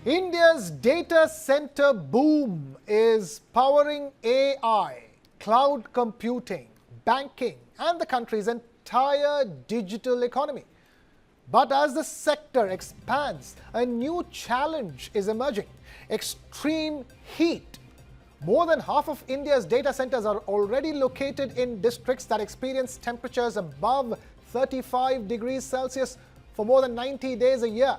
India's data center boom is powering AI, cloud computing, banking, and the country's entire digital economy. But as the sector expands, a new challenge is emerging: extreme heat. More than half of India's data centers are already located in districts that experience temperatures above 35 degrees Celsius for more than 90 days a year.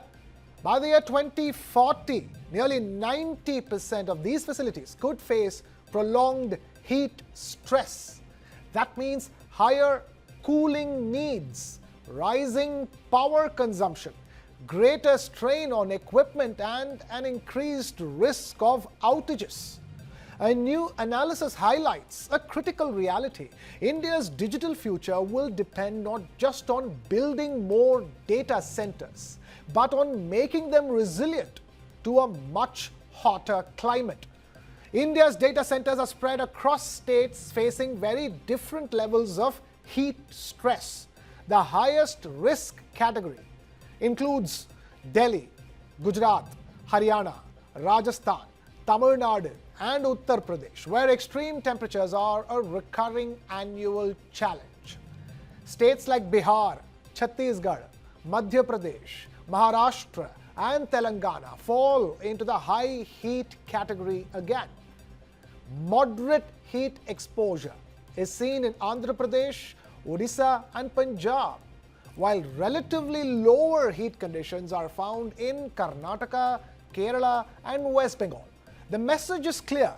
By the year 2040, nearly 90% of these facilities could face prolonged heat stress. That means higher cooling needs, rising power consumption, greater strain on equipment, and an increased risk of outages. A new analysis highlights a critical reality. India's digital future will depend not just on building more data centers, but on making them resilient to a much hotter climate. India's data centers are spread across states facing very different levels of heat stress. The highest risk category includes Delhi, Gujarat, Haryana, Rajasthan, Tamil Nadu, and Uttar Pradesh, where extreme temperatures are a recurring annual challenge. States like Bihar, Chhattisgarh, Madhya Pradesh, Maharashtra, and Telangana fall into the high heat category again. Moderate heat exposure is seen in Andhra Pradesh, Odisha, and Punjab, while relatively lower heat conditions are found in Karnataka, Kerala, and West Bengal. The message is clear: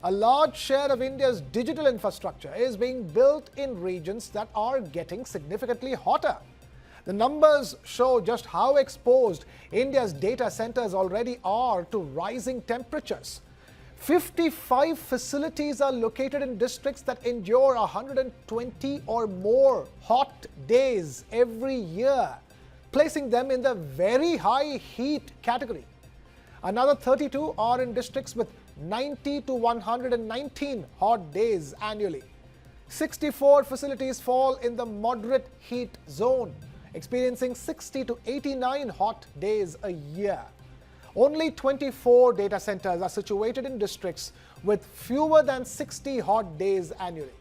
a large share of India's digital infrastructure is being built in regions that are getting significantly hotter. The numbers show just how exposed India's data centers already are to rising temperatures. 55 facilities are located in districts that endure 120 or more hot days every year, placing them in the very high heat category. Another 32 are in districts with 90 to 119 hot days annually. 64 facilities fall in the moderate heat zone, experiencing 60 to 89 hot days a year. Only 24 data centers are situated in districts with fewer than 60 hot days annually.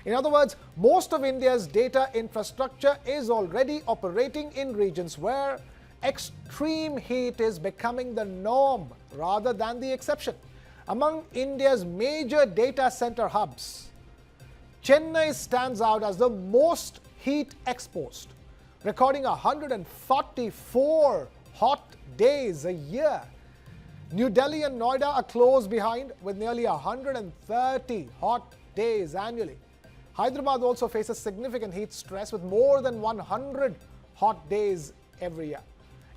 In other words, most of India's data infrastructure is already operating in regions where extreme heat is becoming the norm rather than the exception. Among India's major data center hubs, Chennai stands out as the most heat exposed, recording 144 hot days a year. New Delhi and Noida are close behind with nearly 130 hot days annually. Hyderabad also faces significant heat stress with more than 100 hot days every year.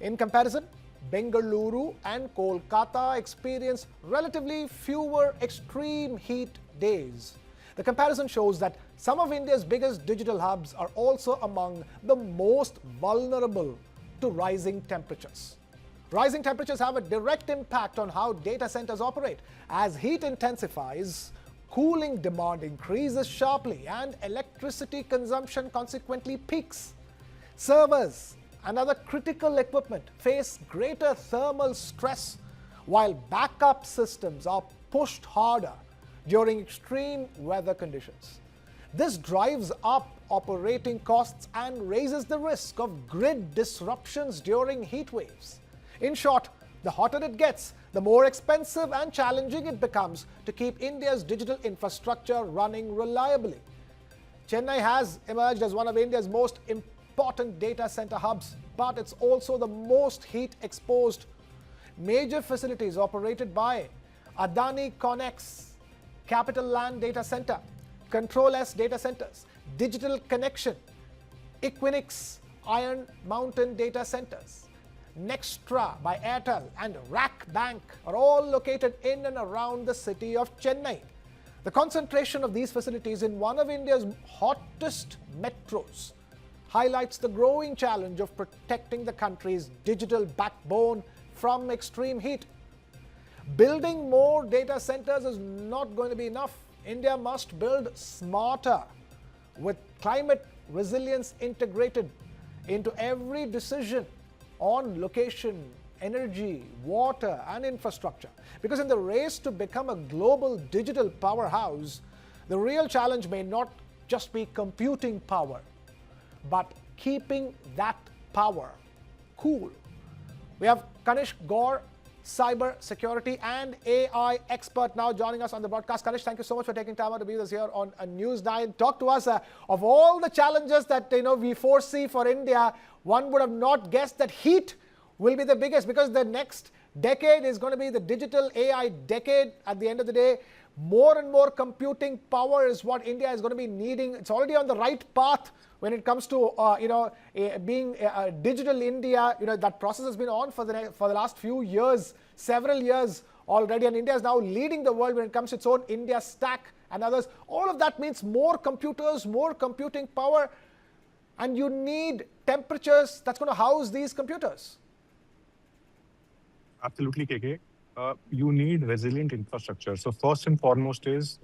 In comparison, Bengaluru and Kolkata experience relatively fewer extreme heat days. The comparison shows that some of India's biggest digital hubs are also among the most vulnerable to rising temperatures. Rising temperatures have a direct impact on how data centers operate. As heat intensifies, cooling demand increases sharply and electricity consumption consequently peaks. Servers and other critical equipment face greater thermal stress, while backup systems are pushed harder during extreme weather conditions. This drives up operating costs and raises the risk of grid disruptions during heat waves. In short, the hotter it gets, the more expensive and challenging it becomes to keep India's digital infrastructure running reliably. Chennai has emerged as one of India's most important data center hubs, but it's also the most heat-exposed. Major facilities operated by Adani Connex, Capital Land Data Center, Control S Data Centers, Digital Connection, Equinix, Iron Mountain Data Centers, Nextra by Airtel, and Rack Bank are all located in and around the city of Chennai. The concentration of these facilities in one of India's hottest metros highlights the growing challenge of protecting the country's digital backbone from extreme heat. Building more data centers is not going to be enough. India must build smarter, with climate resilience integrated into every decision on location, energy, water, and infrastructure. Because in the race to become a global digital powerhouse, the real challenge may not just be computing power, but keeping that power cool. We have Kanish Gaur, cyber security and AI expert, now joining us on the broadcast. Kanish, thank you so much for taking time out to be with us here on News9. Talk to us of all the challenges that we foresee for India. One would have not guessed that heat will be the biggest, because the next decade is going to be the digital AI decade. At the end of the day, more and more computing power is what India is going to be needing. It's already on the right path when it comes to being a digital India. That process has been on for the last few years, several years already, and India is now leading the world when it comes to its own India stack and others. All of that means more computers, more computing power, and you need temperatures that's going to house these computers. Absolutely, KK. You need resilient infrastructure. So first and foremost is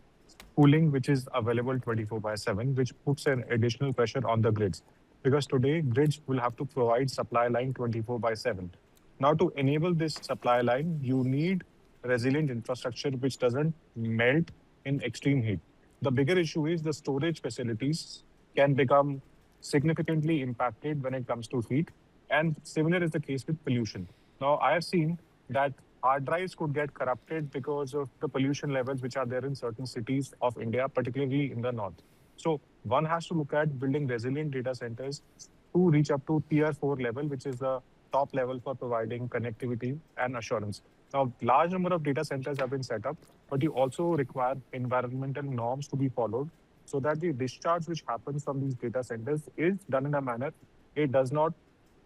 cooling, which is available 24/7, which puts an additional pressure on the grids. Because today, grids will have to provide supply line 24/7. Now, to enable this supply line, you need resilient infrastructure which doesn't melt in extreme heat. The bigger issue is the storage facilities can become significantly impacted when it comes to heat. And similar is the case with pollution. Now, I have seen that hard drives could get corrupted because of the pollution levels which are there in certain cities of India, particularly in the north. So one has to look at building resilient data centers to reach up to tier 4 level, which is the top level for providing connectivity and assurance. Now, large number of data centers have been set up, but you also require environmental norms to be followed so that the discharge which happens from these data centers is done in a manner it does not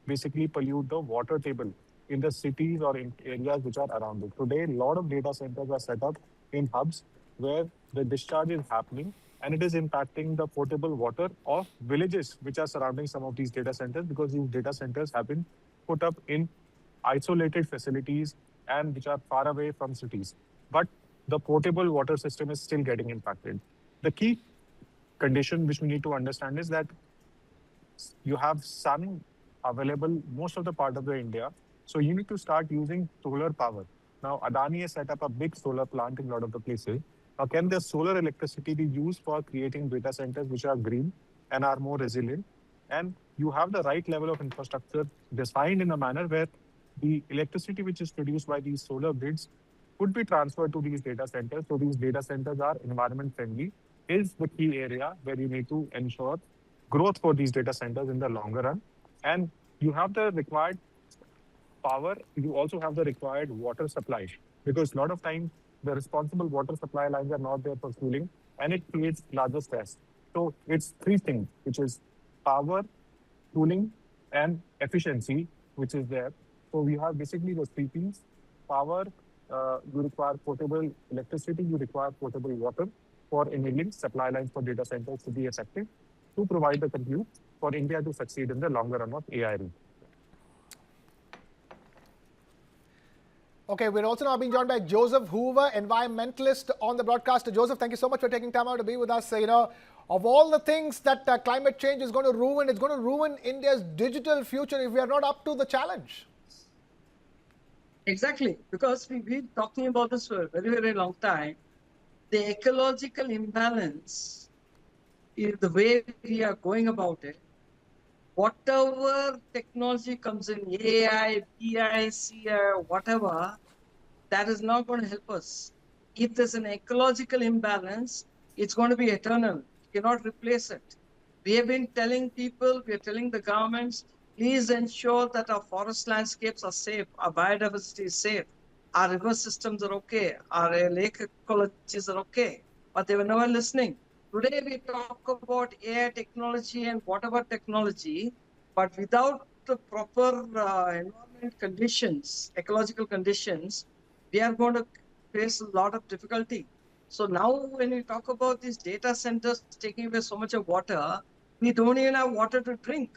basically pollute the water table in the cities or in areas which are around it. Today, a lot of data centers are set up in hubs where the discharge is happening and it is impacting the potable water of villages which are surrounding some of these data centers, because these data centers have been put up in isolated facilities and which are far away from cities. But the potable water system is still getting impacted. The key condition which we need to understand is that you have sun available most of the part of the India. So you need to start using solar power. Now, Adani has set up a big solar plant in a lot of the places. Now, can the solar electricity be used for creating data centers which are green and are more resilient? And you have the right level of infrastructure designed in a manner where the electricity which is produced by these solar grids could be transferred to these data centers. So these data centers are environment friendly is the key area where you need to ensure growth for these data centers in the longer run. And you have the required power, you also have the required water supply, because a lot of time the responsible water supply lines are not there for cooling and it creates larger stress. So it's three things, which is power, cooling, and efficiency, which is there. So we have basically those three things. Power, you require potable electricity, you require potable water for enabling supply lines for data centers to be effective, to provide the compute for India to succeed in the longer run of AI route. Okay, we're also now being joined by Joseph Hoover, environmentalist on the broadcast. Joseph, thank you so much for taking time out to be with us. Of all the things that climate change is going to ruin, it's going to ruin India's digital future if we are not up to the challenge. Exactly, because we've been talking about this for a very, very long time. The ecological imbalance is the way we are going about it. Whatever technology comes in, AI, BI, CI, whatever, that is not going to help us. If there's an ecological imbalance, it's going to be eternal. You cannot replace it. We have been telling people, we are telling the governments, please ensure that our forest landscapes are safe, our biodiversity is safe, our river systems are okay, our lake ecologies are okay. But they were never listening. Today we talk about AI technology and whatever technology, but without the proper environment conditions, ecological conditions, we are going to face a lot of difficulty. So now when we talk about these data centers taking away so much of water, we don't even have water to drink.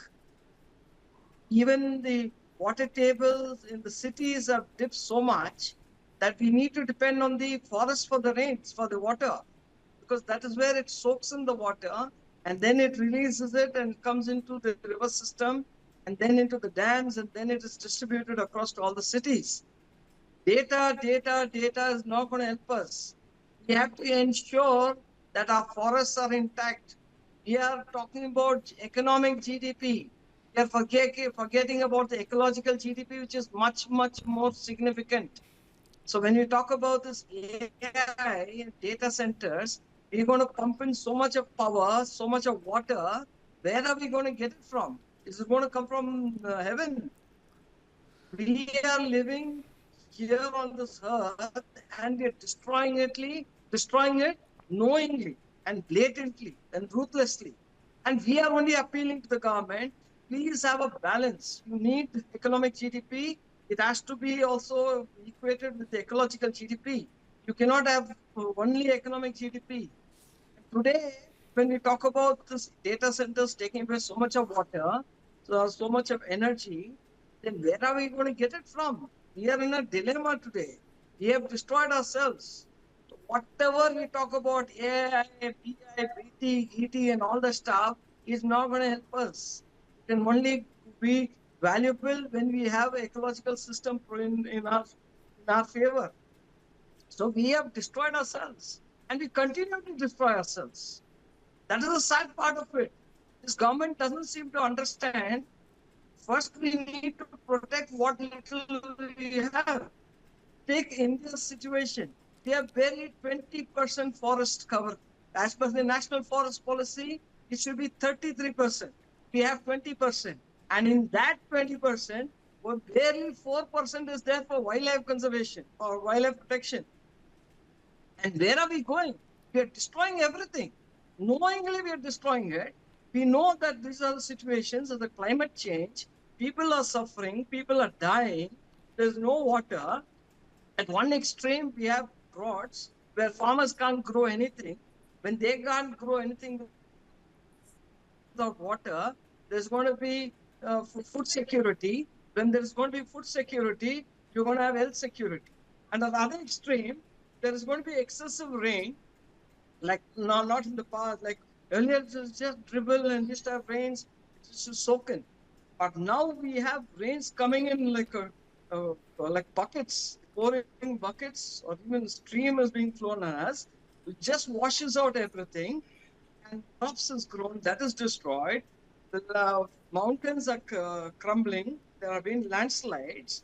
Even the water tables in the cities have dipped so much that we need to depend on the forest for the rains, for the water, because that is where it soaks in the water and then it releases it and comes into the river system, and then into the dams, and then it is distributed across to all the cities. Data is not going to help us. We have to ensure that our forests are intact. We are talking about economic GDP. We are forgetting about the ecological GDP, which is much more significant. So when we talk about this AI and data centers, we're going to pump in so much of power, so much of water. Where are we going to get it from? Is it going to come from heaven? We are living here on this earth and we're destroying it knowingly and blatantly and ruthlessly. And we are only appealing to the government, please have a balance. You need economic GDP. It has to be also equated with the ecological GDP. You cannot have only economic GDP. Today, when we talk about this data centers taking away so much of water, so much of energy, then where are we going to get it from? We are in a dilemma today. We have destroyed ourselves. So whatever we talk about AI, BI, BT, ET, and all the stuff is not going to help us. It can only be valuable when we have an ecological system in our favor. So we have destroyed ourselves, and we continue to destroy ourselves. That is the sad part of it. This government doesn't seem to understand. First, we need to protect what little we have. Take India's situation. We have barely 20% forest cover. As per the National Forest Policy, it should be 33%. We have 20%. And in that 20%, well, barely 4% is there for wildlife conservation or wildlife protection. And where are we going? We are destroying everything. Knowingly, we are destroying it. We know that these are the situations of the climate change. People are suffering. People are dying. There's no water. At one extreme, we have droughts where farmers can't grow anything. When they can't grow anything without water, there's going to be food security. When there's going to be food security, you're going to have health security. And at the other extreme, there is going to be excessive rain, like not in the past. Like earlier, it was just dribble and just have rains, it's just soaking. But now we have rains coming in like buckets, pouring buckets, or even stream is being flown on us. It just washes out everything, and crops is grown, that is destroyed. The mountains are crumbling. There have been landslides.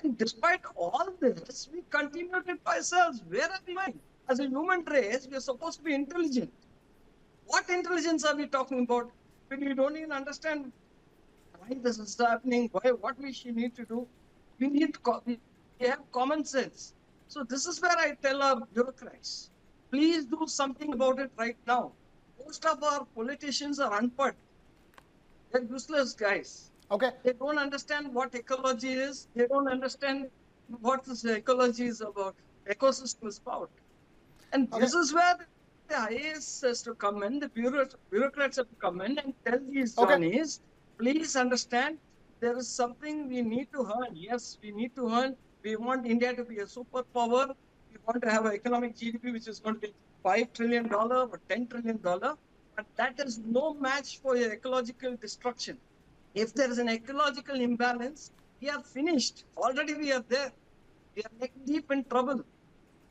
And despite all this, we continue it by ourselves. Where are we going? As a human race, we are supposed to be intelligent. What intelligence are we talking about when we don't even understand why this is happening, what we should need to do? We have common sense. So this is where I tell our bureaucrats, please do something about it right now. Most of our politicians are unput. They're useless guys. Okay. They don't understand what ecology is. They don't understand what this ecology is about, ecosystem is about. And this is where the IAS has to come in, the bureaucrats have to come in and tell these Johnnies, please understand, there is something we need to earn. Yes, we need to earn. We want India to be a superpower. We want to have an economic GDP which is going to be $5 trillion or $10 trillion. But that is no match for your ecological destruction. If there is an ecological imbalance, we are finished. Already we are there. We are neck deep in trouble.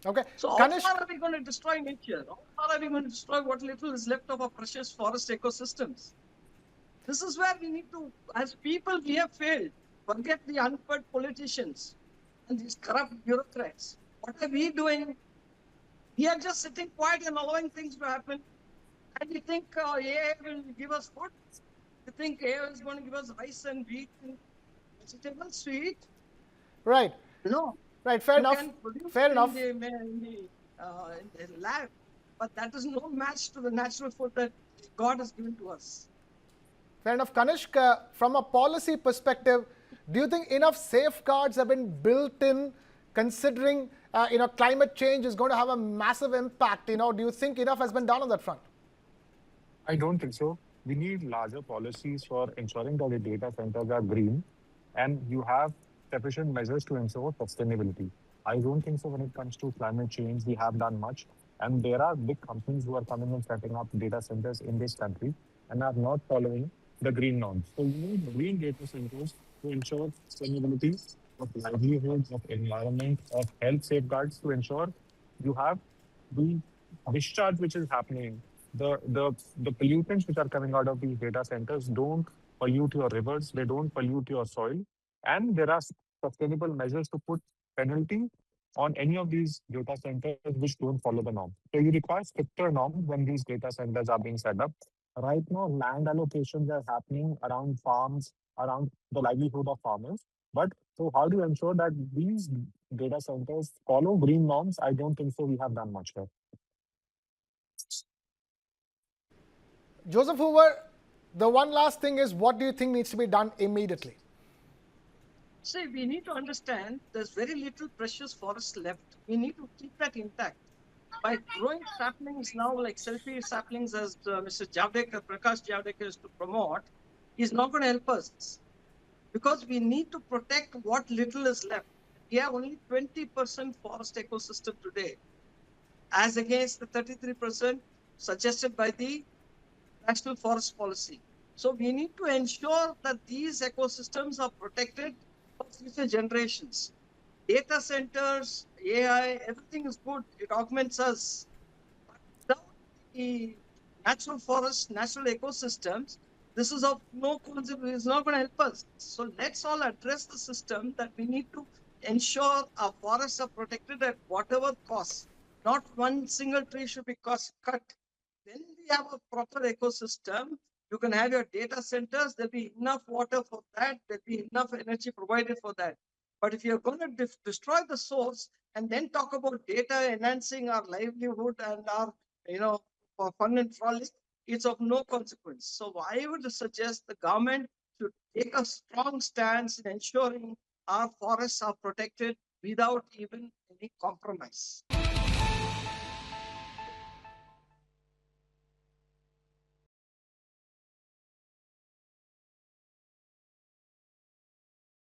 Okay. So how far are we going to destroy nature? How far are we going to destroy what little is left of our precious forest ecosystems? This is where we need to, as people, we have failed. Forget the unpaid politicians and these corrupt bureaucrats. What are we doing? We are just sitting quiet and allowing things to happen. And we think AI will give us food. You think AI is going to give us rice and wheat and vegetables, sweet? Right. No. Right, fair enough. Fair enough. In the lab, but that is no match to the natural food that God has given to us. Fair enough. Kanishk, from a policy perspective, do you think enough safeguards have been built in, considering climate change is going to have a massive impact? Do you think enough has been done on that front? I don't think so. We need larger policies for ensuring that the data centers are green, and you have sufficient measures to ensure sustainability. I don't think so when it comes to climate change, we have done much. And there are big companies who are coming and setting up data centers in this country and are not following the green norms. So you need green data centers to ensure sustainability of livelihoods, of environment, of health safeguards, to ensure you have the discharge which is happening. The pollutants which are coming out of these data centers don't pollute your rivers, they don't pollute your soil, and there are sustainable measures to put penalty on any of these data centers which don't follow the norm. So you require stricter norms when these data centers are being set up. Right now, land allocations are happening around farms, around the livelihood of farmers. But so, how do you ensure that these data centers follow green norms? I don't think so. We have done much here. Joseph Hoover, the one last thing is, what do you think needs to be done immediately? See, we need to understand there's very little precious forest left. We need to keep that intact. By growing saplings now, like selfie saplings, as Mr. Javadekar, Prakash Javadekar is to promote, is not going to help us, because we need to protect what little is left. We have only 20% forest ecosystem today, as against the 33% suggested by the National Forest Policy. So we need to ensure that these ecosystems are protected for future generations. Data centers, AI, everything is good. It augments us. But without the natural forests, natural ecosystems, this is of no consequence. It's not going to help us. So let's all address the system that we need to ensure our forests are protected at whatever cost. Not one single tree should be cut. Then we have a proper ecosystem. You can have your data centers. There'll be enough water for that. There'll be enough energy provided for that. But if you're going to destroy the source and then talk about data enhancing our livelihood and our, for fun and frolic, it's of no consequence. So I would suggest the government should take a strong stance in ensuring our forests are protected without even any compromise.